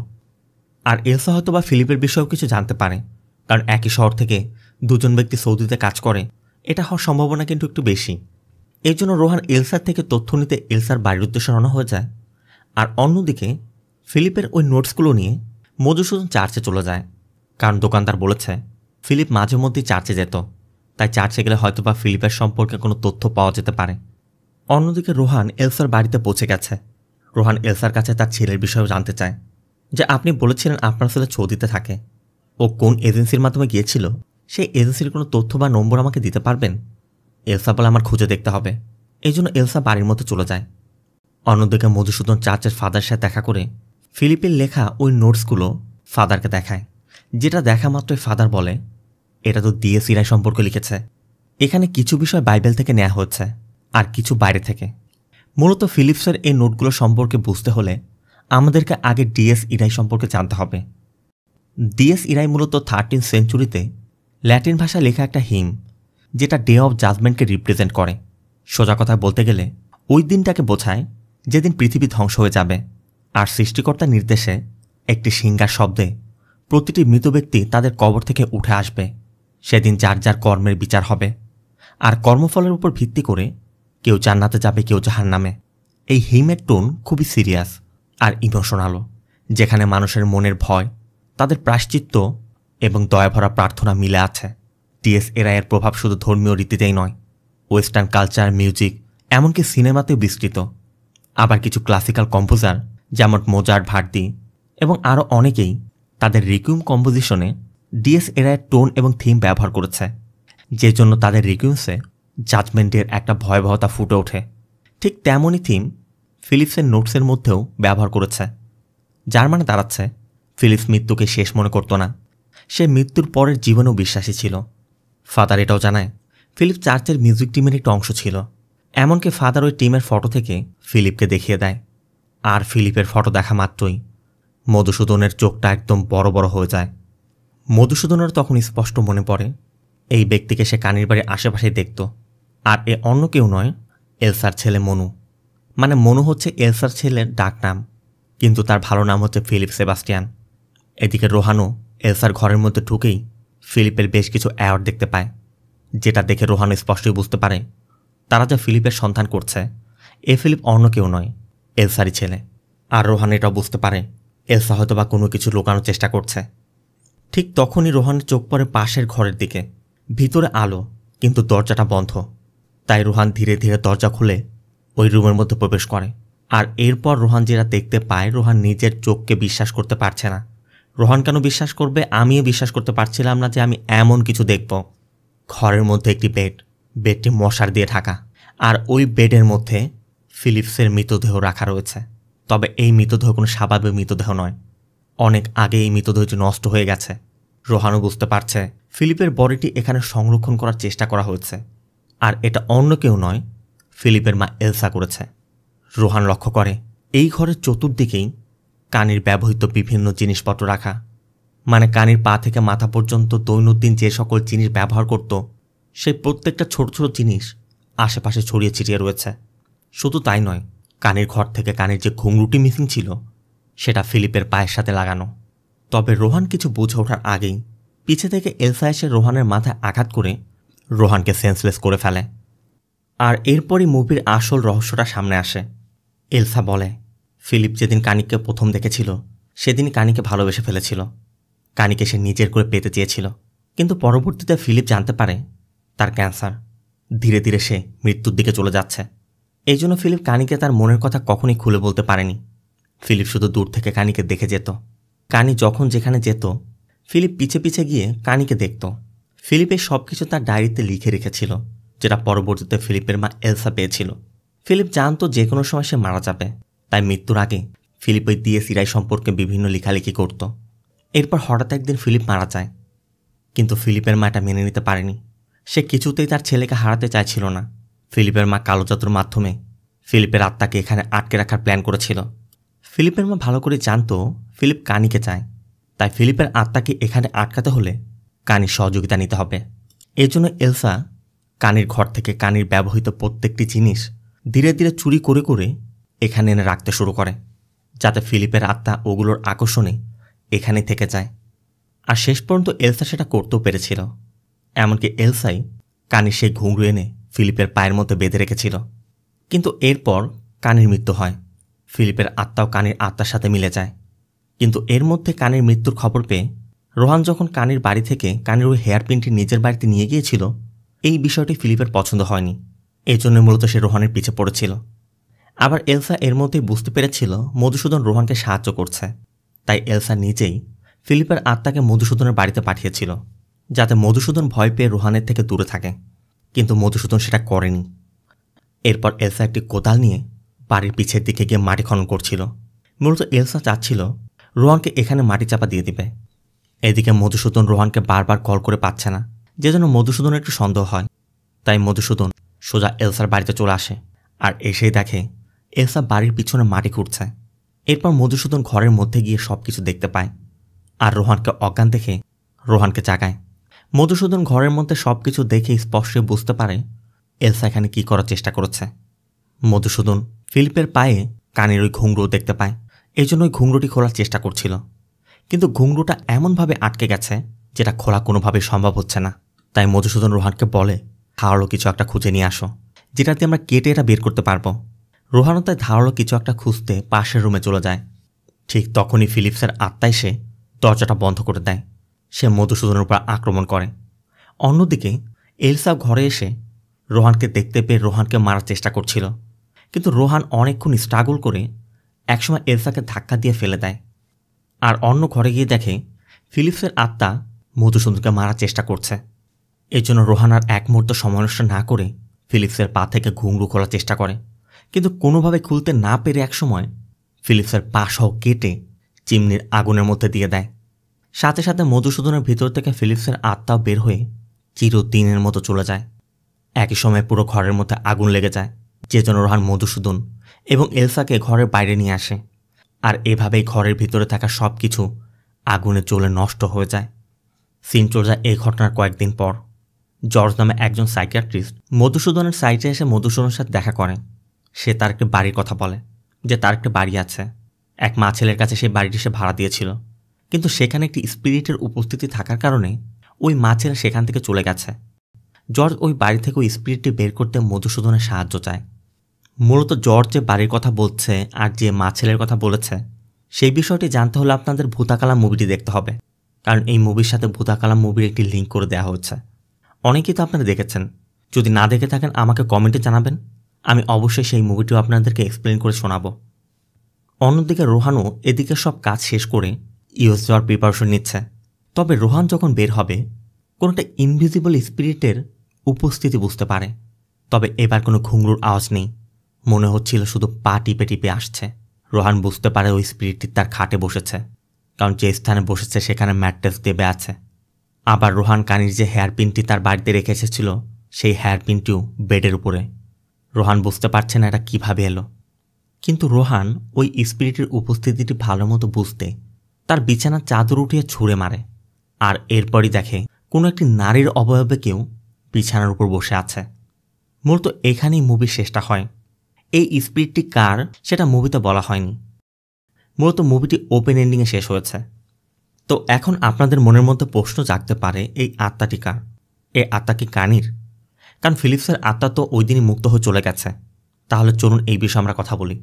আর এলসা হয়তো বা ফিলিপের বিষয়েও কিছু জানতে পারে, কারণ একই শহর থেকে দুজন ব্যক্তি সৌদিতে কাজ করে, এটা হওয়ার সম্ভাবনা কিন্তু একটু বেশি। এই জন্য রোহান এলসার থেকে তথ্য নিতে এলসার বাড়ির উদ্দেশ্যে রওনা হয়ে যায়। আর অন্যদিকে ফিলিপের ওই নোটসগুলো নিয়ে মধুসূদন চার্চে চলে যায়, কারণ দোকানদার বলেছে ফিলিপ মাঝে মধ্যেই চার্চে যেত, তাই চার্চে গেলে হয়তোবা ফিলিপের সম্পর্কে কোনো তথ্য পাওয়া যেতে পারে। অন্যদিকে রোহান এলসার বাড়িতে পৌঁছে গেছে। রোহান এলসার কাছে তার ছেলের বিষয়েও জানতে চায়, যে আপনি বলেছিলেন আপনার ছেলে সৌদিতে থাকে, ও কোন এজেন্সির মাধ্যমে গিয়েছিল, সেই এজেন্সির কোনো তথ্য বা নম্বর আমাকে দিতে পারবেন? এলসা বলে আমার খুঁজে দেখতে হবে। এই জন্য এলসা বাড়ির মধ্যে চলে যায়। অন্যদিকে মধুসূদন চার্চের ফাদারের সাথে দেখা করে ফিলিপের লেখা ওই নোটসগুলো ফাদারকে দেখায়, যেটা দেখা মাত্রই ফাদার বলে, এটা তো ডিএস ইরাই সম্পর্কে লিখেছে। এখানে কিছু বিষয় বাইবেল থেকে নেওয়া হচ্ছে আর কিছু বাইরে থেকে। মূলত ফিলিপসের এই নোটগুলো সম্পর্কে বুঝতে হলে আমাদেরকে আগে ডিএস ইরাই সম্পর্কে জানতে হবে। ডিএস ইরাই মূলত 13th সেঞ্চুরিতে ল্যাটিন ভাষায় লেখা একটা হিম, যেটা ডে অফ জাজমেন্টকে রিপ্রেজেন্ট করে। সোজা কথা বলতে গেলে ওই দিনটাকে বোঝায় যেদিন পৃথিবী ধ্বংস হয়ে যাবে, আর সৃষ্টিকর্তার নির্দেশে একটি সিংহার শব্দে প্রতিটি মৃত ব্যক্তি তাদের কবর থেকে উঠে আসবে। সেদিন যার যার কর্মের বিচার হবে, আর কর্মফলের উপর ভিত্তি করে কেউ জান্নাতে যাবে, কেউ জাহান্নামে। এই হিমের টোন খুবই সিরিয়াস আর ইমোশনালও, যেখানে মানুষের মনের ভয়, তাদের প্রায়শ্চিত্ত এবং দয়াভরা প্রার্থনা মিলে আছে। ডিএস ইরাইয়ের প্রভাব শুধু ধর্মীয় রীতিতেই নয়, ওয়েস্টার্ন কালচার, মিউজিক, এমনকি সিনেমাতেও বিস্তৃত। আবার কিছু ক্লাসিক্যাল কম্পোজার যেমন মোজার্ট, ভার্দি এবং আরও অনেকেই তাদের রিকুইম কম্পোজিশনে ডিএস ইরাইয়ের টোন এবং থিম ব্যবহার করেছে, যে জন্য তাদের রিকুইমসে জাজমেন্টের একটা ভয়াবহতা ফুটে ওঠে। ঠিক তেমনই থিম ফিলিপসের নোটসের মধ্যেও ব্যবহার করেছে, যার মানে দাঁড়াচ্ছে ফিলিপস মৃত্যুকে শেষ মনে করত না, সে মৃত্যুর পরের জীবনেও বিশ্বাসী ছিল। ফাদার এটাও জানায় ফিলিপ চার্চের মিউজিক টিমের একটা অংশ ছিল। এমনকি ফাদার ওই টিমের ফটো থেকে ফিলিপকে দেখিয়ে দেয়, আর ফিলিপের ফটো দেখা মাত্রই মধুসূদনের চোখটা একদম বড় বড় হয়ে যায়। মধুসূদনের তখন স্পষ্ট মনে পড়ে এই ব্যক্তিকে সে কানির বাড়ির আশেপাশেই দেখত, আর এ অন্য কেউ নয়, এলসার ছেলে মনু। মানে মনু হচ্ছে এলসার ছেলের ডাক নাম, কিন্তু তার ভালো নাম হচ্ছে ফিলিপ সেবাস্টিয়ান। এদিকে রোহানও এলসার ঘরের মধ্যে ঢুকেই ফিলিপের বেশ কিছু অ্যাওয়ার্ড দেখতে পায়, যেটা দেখে রোহানো স্পষ্টই বুঝতে পারে তারা যা ফিলিপের সন্ধান করছে, এ ফিলিপ অন্য কেউ নয়, এলসারই ছেলে। আর রোহান এটাও বুঝতে পারে এলসা হয়তো বা কোনো কিছু লুকানোর চেষ্টা করছে। ঠিক তখনই রোহানের চোখ পড়ে পাশের ঘরের দিকে। ভিতরে আলো, কিন্তু দরজাটা বন্ধ। তাই রোহান ধীরে ধীরে দরজা খুলে ওই রুমের মধ্যে প্রবেশ করে। আর এরপর রোহান যেটা দেখতে পায়, রোহান নিজের চোখকে বিশ্বাস করতে পারছে না। রোহান কেন বিশ্বাস করবে? আমিও বিশ্বাস করতে পারছিলাম না যে আমি এমন কিছু দেখব। ঘরের মধ্যে একটি বেড, বেডটি মশার দিয়ে ঢাকা, আর ওই বেডের মধ্যে ফিলিপসের মৃতদেহ রাখা রয়েছে। তবে এই মৃতদেহ কোনো স্বাভাবিক মৃতদেহ নয়, অনেক আগে এই মৃতদেহটি নষ্ট হয়ে গেছে। রোহানও বুঝতে পারছে ফিলিপের বডিটি এখানে সংরক্ষণ করার চেষ্টা করা হয়েছে, আর এটা অন্য কেউ নয়, ফিলিপের মা এলসা করেছে। রোহান লক্ষ্য করে এই ঘরের চতুর্দিকেই কানির ব্যবহৃত বিভিন্ন জিনিসপত্র রাখা, মানে কানির পা থেকে মাথা পর্যন্ত দৈনন্দিন যে সকল জিনিস ব্যবহার করত, সেই প্রত্যেকটা ছোট ছোট জিনিস আশেপাশে ছড়িয়ে ছিটিয়ে রয়েছে। শুধু তাই নয়, কানির ঘর থেকে কানির যে ঘুংরুটি মিসিং ছিল, সেটা ফিলিপের পায়ের সাথে লাগানো। তবে রোহান কিছু বুঝে ওঠার আগেই পিছে থেকে এলসা এসে রোহানের মাথায় আঘাত করে রোহানকে সেন্সলেস করে ফেলে। আর এরপরই মুভির আসল রহস্যটা সামনে আসে। এলসা বলে ফিলিপ যেদিন কানিককে প্রথম দেখেছিল, সেদিনই কানিকে ভালোবেসে ফেলেছিল। কানিকে সে নিজের করে পেতে চেয়েছিল, কিন্তু পরবর্তীতে ফিলিপ জানতে পারে তার ক্যান্সার। ধীরে ধীরে সে মৃত্যুর দিকে চলে যাচ্ছে। এই জন্য ফিলিপ কানিকে তার মনের কথা কখনই খুলে বলতে পারেনি। ফিলিপ শুধু দূর থেকে কানিকে দেখে যেত। কানি যখন যেখানে যেত, ফিলিপ পিছে পিছে গিয়ে কানিকে দেখত। ফিলিপের সব কিছু তার ডায়েরিতে লিখে রেখেছিল, যেটা পরবর্তীতে ফিলিপের মা এলসা পেয়েছিল। ফিলিপ জানতো যে কোনো সময় সে মারা যাবে, তাই মৃত্যুর আগে ফিলিপ ওই ডিএস ইরাই সম্পর্কে বিভিন্ন লেখালেখি করত। এরপর হঠাৎ একদিন ফিলিপ মারা যায়, কিন্তু ফিলিপের মা এটা মেনে নিতে পারেনি। সে কিছুতেই তার ছেলেকে হারাতে চাইছিল না। ফিলিপের মা কালো জাদুর মাধ্যমে ফিলিপের আত্মাকে এখানে আটকে রাখার প্ল্যান করেছিল। ফিলিপের মা ভালো করে জানতো ফিলিপ কানিকে চায়, তাই ফিলিপের আত্মাকে এখানে আটকাতে হলে কানির সহযোগিতা নিতে হবে। এর জন্য এলসা কানির ঘর থেকে কানির ব্যবহৃত প্রত্যেকটি জিনিস ধীরে ধীরে চুরি করে করে এখানে এনে রাখতে শুরু করে, যাতে ফিলিপের আত্মা ওগুলোর আকর্ষণে এখানে থেকে যায়। আর শেষ পর্যন্ত এলসা সেটা করতেও পেরেছিল। এমনকি এলসাই কানির সেই ঘুঙরু এনে ফিলিপের পায়ের মধ্যে বেঁধে রেখেছিল। কিন্তু এরপর কানির মৃত্যু হয়। ফিলিপের আত্মাও কানির আত্মার সাথে মিলে যায়। কিন্তু এর মধ্যে কানির মৃত্যুর খবর পেয়ে রোহান যখন কানির বাড়ি থেকে কানির ওই হেয়ার পিনটি নিজের বাড়িতে নিয়ে গিয়েছিল, এই বিষয়টি ফিলিপের পছন্দ হয়নি। এই জন্য মূলত সে রোহানের পিছে পড়েছিল। আবার এলসা এর মধ্যেই বুঝতে পেরেছিল মধুসূদন রোহানকে সাহায্য করছে, তাই এলসা নিজেই ফিলিপের আত্মাকে মধুসূদনের বাড়িতে পাঠিয়েছিল, যাতে মধুসূদন ভয় পেয়ে রোহানের থেকে দূরে থাকে। কিন্তু মধুসূদন সেটা করেনি। এরপর এলসা একটি কোদাল নিয়ে বাড়ির পিছের দিকে গিয়ে মাটি খনন করছিল। মূলত এলসা চাচ্ছিল রোহানকে এখানে মাটি চাপা দিয়ে দিবে। এদিকে মধুসূদন রোহানকে বারবার কল করে পাচ্ছে না, যে জন্য মধুসূদনের একটু সন্দেহ হয়। তাই মধুসূদন সোজা এলসার বাড়িতে চলে আসে, আর এসেই দেখে এলসা বাড়ির পিছনে মাটি খুঁড়ছে। এরপর মধুসূদন ঘরের মধ্যে গিয়ে সবকিছু দেখতে পায়, আর রোহানকে অজ্ঞান দেখে রোহানকে জাগায়। মধুসূদন ঘরের মধ্যে সবকিছু দেখে স্পষ্ট বুঝতে পারে এলসা এখানে কি করার চেষ্টা করেছে। মধুসূদন ফিলিপের পায়ে কানের ওই ঘুঙরু দেখতে পায়, এই জন্য ওই ঘুঙরুটি খোলার চেষ্টা করছিল, কিন্তু ঘুঙরুটা এমনভাবে আটকে গেছে যেটা খোলা কোনোভাবেই সম্ভব হচ্ছে না। তাই মধুসূদন রোহানকে বলে, ধারালো কিছু একটা খুঁজে নিয়ে আসো, যেটা দিয়ে আমরা কেটে এটা বের করতে পারবো। রোহানও তাই ধারালো কিছু একটা খুঁজতে পাশের রুমে চলে যায়। ঠিক তখনই ফিলিপসের আত্মা এসে দরজাটা বন্ধ করে দেয়। সে মধুসূদনের উপর আক্রমণ করে। অন্যদিকে এলসা ঘরে এসে রোহানকে দেখতে পেয়ে রোহানকে মারার চেষ্টা করছিল, কিন্তু রোহান অনেকক্ষণ স্ট্রাগল করে একসময় এলসাকে ধাক্কা দিয়ে ফেলে দেয়। আর অন্য ঘরে গিয়ে দেখে ফিলিপসের আত্মা মধুসূদনকে মারার চেষ্টা করছে। এর জন্য রোহান আর এক মুহূর্ত সময় নষ্ট না করে ফিলিপসের পা থেকে ঘুঙরু খোলার চেষ্টা করে, কিন্তু কোনোভাবে খুলতে না পেরে একসময় ফিলিপসের পা সহ কেটে চিমনির আগুনের মধ্যে দিয়ে দেয়। সাথে সাথে মধুসূদনের ভিতর থেকে ফিলিপসের আত্মাও বের হয়ে চিরদিনের মতো চলে যায়। একই সময় পুরো ঘরের মধ্যে আগুন লেগে যায়, যে জন্য রোহান মধুসূদন এবং এলসাকে ঘরের বাইরে নিয়ে আসে। আর এভাবেই ঘরের ভিতরে থাকা সব কিছু আগুনে জ্বলে নষ্ট হয়ে যায়। সিন চলে যায় এই ঘটনার কয়েকদিন পর। জর্জ নামে একজন সাইকিয়াট্রিস্ট মধুসূদনের সাইটে এসে মধুসূদনের সাথে দেখা করে। সে তার একটি বাড়ির কথা বলে, যে তার একটি বাড়ি আছে, এক মা ছেলের কাছে সেই বাড়িটি সে ভাড়া দিয়েছিল, কিন্তু সেখানে একটি স্পিরিটের উপস্থিতি থাকার কারণে ওই মা ছেলে সেখান থেকে চলে গেছে। জর্জ ওই বাড়ি থেকে ওই স্পিরিটটি বের করতে মধুসূদনের সাহায্য চায়। মূলত জর্জ যে বাড়ির কথা বলছে আর যে মা ছেলের কথা বলেছে, সেই বিষয়টি জানতে হলে আপনাদের ভূতাকালাম মুভিটি দেখতে হবে, কারণ এই মুভির সাথে ভূতাকালাম মুভির একটি লিঙ্ক করে দেওয়া হচ্ছে। অনেকেই তো আপনারা দেখেছেন, যদি না দেখে থাকেন আমাকে কমেন্টে জানাবেন, আমি অবশ্যই সেই মুভিটিও আপনাদেরকে এক্সপ্লেন করে শোনাবো। অন্যদিকে রোহানও এদিকে সব কাজ শেষ করে ইউএস যাওয়ার প্রিপারেশন নিচ্ছে। তবে রোহান যখন বের হবে কোনো একটা ইনভিজিবল স্পিরিটের উপস্থিতি বুঝতে পারে। তবে এবার কোনো ঘুঙরুর আওয়াজ নেই, মনে হচ্ছিল শুধু পা টিপে টিপে আসছে। রোহান বুঝতে পারে ওই স্পিরিটটি তার খাটে বসেছে, কারণ যে স্থানে বসেছে সেখানে ম্যাট্রেস দেবে আছে। আবার রোহান কানির যে হেয়ার পিনটি তার বাড়িতে রেখে এসেছিল, সেই হেয়ার পিনটিও বেডের উপরে। রোহান বুঝতে পারছে না এটা কীভাবে এলো, কিন্তু রোহান ওই স্পিরিটের উপস্থিতিটি ভালো মতো বুঝতে তার বিছানার চাদর উঠিয়ে ছুঁড়ে মারে। আর এরপরই দেখে কোনো একটি নারীর অবয়বে কেউ বিছানার উপর বসে আছে। মূলত এখানেই মুভির শেষটা হয়। এই স্পিরিটটি কার সেটা মুভিতে বলা হয়নি, মূলত মুভিটি ওপেন এন্ডিংয়ে শেষ হয়েছে। তো এখন আপনাদের মনের মধ্যে প্রশ্ন জাগতে পারে, এই আত্মাটি কার? এই আত্মা কি কানির? কারণ ফিলিপসের আত্মা তো ওই দিনই মুক্ত হয়ে চলে গেছে। তাহলে চলুন এই বিষয়ে আমরা কথা বলি।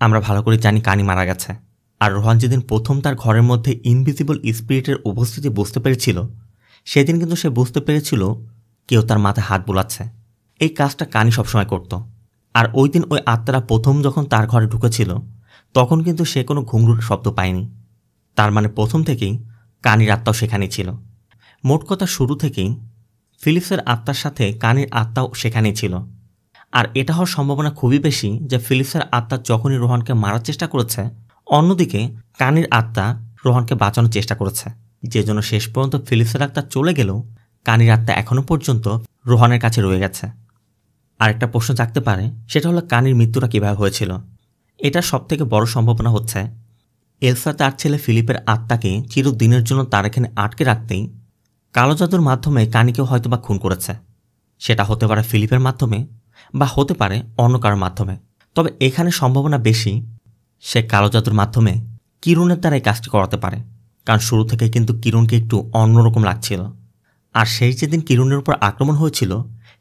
আমরা ভালো করে জানি কানি মারা গেছে, আর রোহান যেদিন প্রথম তার ঘরের মধ্যে ইনভিজিবল স্পিরিটের উপস্থিতি বুঝতে পেরেছিল, সেদিন কিন্তু সে বুঝতে পেরেছিল কেউ তার মাথায় হাত বোলাচ্ছে। এই কাজটা কানি সবসময় করত। আর ওই দিন ওই আত্মারা প্রথম যখন তার ঘরে ঢুকেছিল, তখন কিন্তু সে কোনো ঘুঙরুর শব্দ পায়নি। তার মানে প্রথম থেকেই কানির আত্মাও সেখানেই ছিল। মোট কথা শুরু থেকেই ফিলিপসের আত্মার সাথে কানির আত্মাও সেখানেই ছিল। আর এটা হওয়ার সম্ভাবনা খুবই বেশি যে ফিলিপসের আত্মা যখনই রোহানকে মারার চেষ্টা করেছে, অন্যদিকে কানির আত্মা রোহানকে বাঁচানোর চেষ্টা করেছে, যে জন্য শেষ পর্যন্ত ফিলিপসের আত্মা চলে গেলেও কানির আত্মা এখনও পর্যন্ত রোহানের কাছে রয়ে গেছে। আরেকটা প্রশ্ন জাগতে পারে, সেটা হলো কানির মৃত্যুটা কীভাবে হয়েছিল। এটা সবথেকে বড় সম্ভাবনা হচ্ছে এলসা তার ছেলে ফিলিপের আত্মাকে চিরদিনের জন্য তার এখানে আটকে রাখতেই কালো জাদুর মাধ্যমে কানিকেও হয়তোবা খুন করেছে। সেটা হতে পারে ফিলিপের মাধ্যমে বা হতে পারে অন্য কারোর মাধ্যমে। তবে এখানে সম্ভাবনা বেশি সে কালো জাদুর মাধ্যমে কিরণের দ্বারা এই কাজটি করাতে পারে, কারণ শুরু থেকে কিন্তু কিরণকে একটু অন্যরকম লাগছিল। আর সেই যেদিন কিরণের উপর আক্রমণ হয়েছিল,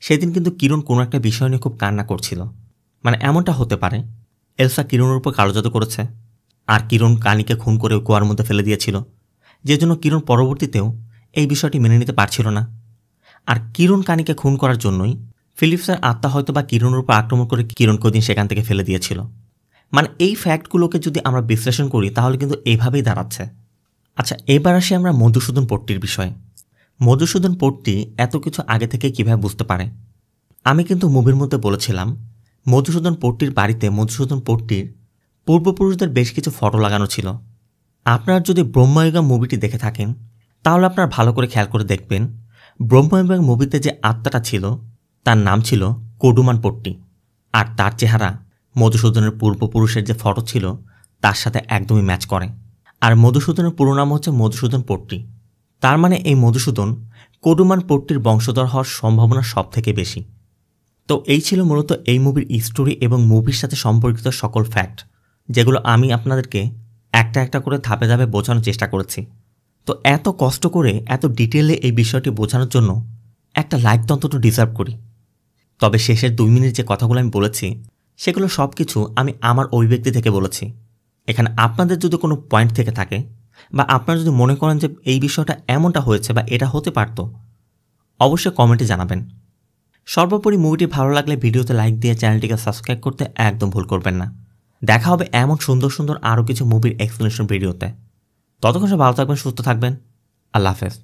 সেদিন কিন্তু কিরণ কোনো একটা বিষয় নিয়ে খুব কান্না করছিল। মানে এমনটা হতে পারে এলসা কিরণের উপর কালো জাদু করেছে, আর কিরণ কানিকে খুন করে কুয়ার মধ্যে ফেলে দিয়েছিল, যে জন্য কিরণ পরবর্তীতেও এই বিষয়টি মেনে নিতে পারছিল না। আর কিরণ কানিকে খুন করার জন্যই ফিলিপসের আত্মা হয়তো বা কিরণের উপর আক্রমণ করে কিরণকে ওই দিন সেখান থেকে ফেলে দিয়েছিল। মানে এই ফ্যাক্টগুলোকে যদি আমরা বিশ্লেষণ করি তাহলে কিন্তু এইভাবেই দাঁড়াচ্ছে। আচ্ছা, এবার আসি আমরা মধুসূদন পট্টির বিষয়ে। মধুসূদন পট্টি এত কিছু আগে থেকে কীভাবে বুঝতে পারে? আমি কিন্তু মুভির মধ্যে বলেছিলাম মধুসূদন পট্টির বাড়িতে মধুসূদন পট্টির পূর্বপুরুষদের বেশ কিছু ফটো লাগানো ছিল। আপনারা যদি ব্রহ্ময়ুগম মুভিটি দেখে থাকেন তাহলে আপনারা ভালো করে খেয়াল করে দেখবেন ব্রহ্ময়ুগম মুভিতে যে আত্মাটা ছিল তার নাম ছিল কডুমান পট্টি, আর তার চেহারা মধুসূদনের পূর্বপুরুষের যে ফটো ছিল তার সাথে একদমই ম্যাচ করে। আর মধুসূদনের পুরো নাম হচ্ছে মধুসূদন পট্টি। তার মানে এই মধুসূদন কডুমান পট্টির বংশধর হওয়ার সম্ভাবনা সব থেকে বেশি। তো এই ছিল মূলত এই মুভির স্টোরি এবং মুভির সাথে সম্পর্কিত সকল ফ্যাক্ট, যেগুলো আমি আপনাদেরকে একটা একটা করে ধাপে ধাপে বোঝানোর চেষ্টা করেছি। তো এত কষ্ট করে এত ডিটেলে এই বিষয়টি বোঝানোর জন্য একটা লাইক তো অন্তত ডিজার্ভ করি। তবে শেষের 2 মিনিট যে কথাগুলো আমি বলেছি সেগুলো সব কিছু আমি আমার অভিব্যক্তি থেকে বলেছি। এখানে আপনাদের যদি কোনো পয়েন্ট থেকে থাকে বা আপনারা যদি মনে করেন যে এই বিষয়টা এমনটা হয়েছে বা এটা হতে পারত, অবশ্যই কমেন্টে জানাবেন। সর্বোপরি মুভিটি ভালো লাগলে ভিডিওতে লাইক দিয়ে চ্যানেলটিকে সাবস্ক্রাইব করতে একদম ভুল করবেন না। দেখা হবে এমন সুন্দর সুন্দর আরও কিছু মুভির এক্সপ্লেনেশন ভিডিওতে। ততক্ষণ ভালো থাকবেন, সুস্থ থাকবেন। আল্লাহ হাফেজ।